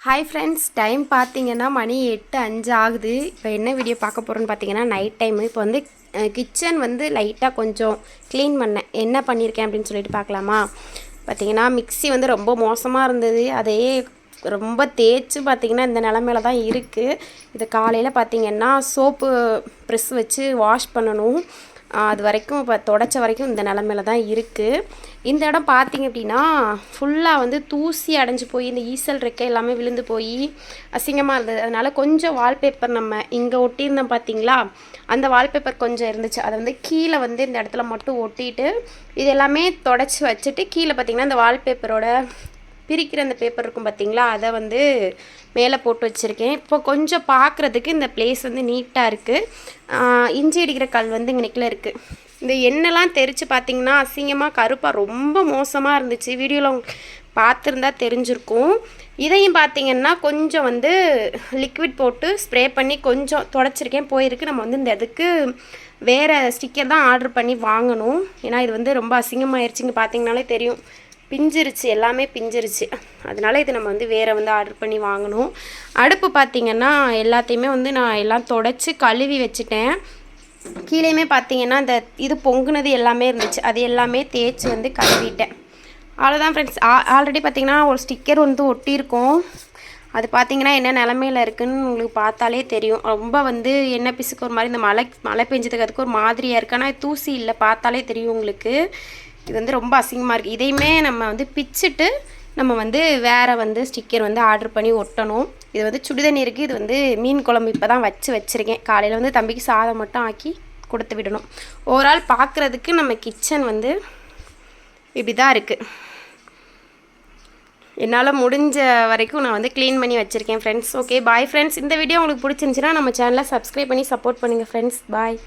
Hi friends, time பார்த்தீங்கன்னா மணி 8:05 ஆகுது. இப்போ என்ன வீடியோ பார்க்க போகிறோன்னு பார்த்தீங்கன்னா நைட் டைமு. இப்போ வந்து கிச்சன் வந்து லைட்டாக கொஞ்சம் க்ளீன் பண்ணேன். என்ன பண்ணியிருக்கேன் அப்படின்னு சொல்லிட்டு பார்க்கலாமா? பார்த்தீங்கன்னா மிக்ஸி வந்து ரொம்ப மோசமாக இருந்தது. அதையே ரொம்ப தேய்ச்சி பார்த்திங்கன்னா இந்த நிலமையில தான் இருக்குது. இதை காலையில் பார்த்திங்கன்னா சோப்பு ப்ரெஸ் வச்சு வாஷ் பண்ணணும். அது வரைக்கும் இப்போ தொடச்ச வரைக்கும் இந்த நிலமையில தான் இருக்குது. இந்த இடம் பார்த்திங்க அப்படின்னா ஃபுல்லாக வந்து தூசி அடைஞ்சு போய் இந்த ஈசல் ரெக்கை எல்லாமே விழுந்து போய் அசிங்கமாக இருந்தது. அதனால் கொஞ்சம் வால்பேப்பர் நம்ம இங்கே ஒட்டியிருந்தோம் பார்த்திங்களா, அந்த வால்பேப்பர் கொஞ்சம் இருந்துச்சு. அதை வந்து கீழே வந்து இந்த இடத்துல மட்டும் ஒட்டிட்டு இது எல்லாமே தொடச்சி வச்சுட்டு கீழே பார்த்திங்கன்னா இந்த வால்பேப்பரோட பிரிக்கிற அந்த பேப்பர் இருக்கும் பார்த்திங்களா, அதை வந்து மேலே போட்டு வச்சுருக்கேன். இப்போ கொஞ்சம் பார்க்குறதுக்கு இந்த பிளேஸ் வந்து நீட்டாக இருக்குது. இஞ்சி அடிக்கிற கல் வந்து இங்கனைக்குள்ள இருக்குது. இந்த எண்ணெய்லாம் தெரித்து பார்த்திங்கன்னா அசிங்கமாக கருப்பாக ரொம்ப மோசமாக இருந்துச்சு. வீடியோவில் பார்த்துருந்தா தெரிஞ்சிருக்கும். இதையும் பார்த்திங்கன்னா கொஞ்சம் வந்து லிக்விட் போட்டு ஸ்ப்ரே பண்ணி கொஞ்சம் தொடச்சிருக்கேன், போயிருக்கு. நம்ம வந்து இந்த இதுக்கு வேறு ஸ்டிக்கர் தான் ஆர்டர் பண்ணி வாங்கணும். ஏன்னா இது வந்து ரொம்ப அசிங்கமாகிடுச்சு. இங்கே பார்த்திங்கனாலே தெரியும், பிஞ்சிருச்சு, எல்லாமே பிஞ்சிருச்சு. அதனால் இது நம்ம வந்து வேறு வந்து ஆர்டர் பண்ணி வாங்கணும். அடுப்பு பார்த்திங்கன்னா எல்லாத்தையுமே வந்து நான் எல்லாம் தொடச்சி கழுவி வச்சுட்டேன். கீழேயுமே பார்த்திங்கன்னா இந்த இது பொங்குனது எல்லாமே இருந்துச்சு, அது எல்லாமே தேய்ச்சி வந்து கழுவிட்டேன். அவ்வளோதான் ஃப்ரெண்ட்ஸ். ஆல்ரெடி பார்த்திங்கன்னா ஒரு ஸ்டிக்கர் வந்து ஒட்டியிருக்கோம். அது பார்த்திங்கன்னா என்ன நிலமையில் இருக்குதுன்னு உங்களுக்கு பார்த்தாலே தெரியும். ரொம்ப வந்து எண்ணெய் பிசுக்கு ஒரு மாதிரி இந்த மழை பெஞ்சதுக்கு அதுக்கு ஒரு மாதிரியாக இருக்குது. ஆனால் தூசி இல்லை, பார்த்தாலே தெரியும் உங்களுக்கு. இது வந்து ரொம்ப அசிங்கமாக இருக்குது. இதையுமே நம்ம வந்து பிச்சுட்டு நம்ம வந்து வேறு வந்து ஸ்டிக்கர் வந்து ஆர்டர் பண்ணி ஒட்டணும். இது வந்து சுடுதண்ணீருக்கு, இது வந்து மீன் குழம்பு இப்போ தான் வச்சுருக்கேன். காலையில் வந்து தம்பிக்கு சாதம் மட்டும் ஆக்கி கொடுத்து விடணும். ஓவரால் பார்க்குறதுக்கு நம்ம கிச்சன் வந்து இப்படி தான் இருக்குது. என்னால் முடிஞ்ச வரைக்கும் நான் வந்து க்ளீன் பண்ணி வச்சுருக்கேன் ஃப்ரெண்ட்ஸ். Okay, bye friends. இந்த வீடியோ உங்களுக்கு பிடிச்சிருந்துச்சின்னா நம்ம சேனலை சப்ஸ்கிரைப் பண்ணி சப்போர்ட் பண்ணுங்கள் ஃப்ரெண்ட்ஸ். பாய்.